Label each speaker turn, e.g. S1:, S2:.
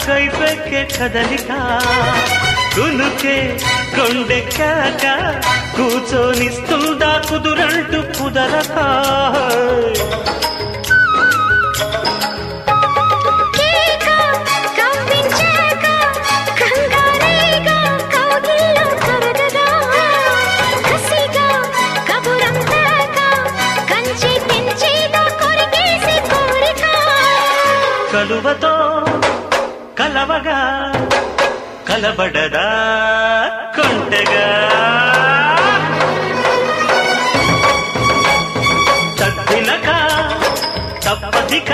S1: కైపెక్కే కదలిక కునుకే కొండెక్కాక కూచోనిస్తుందా కుదురంటూ కుదరక కలువతో కలవగా కలబడదా కొంటగా తప్పినక తప్పదిక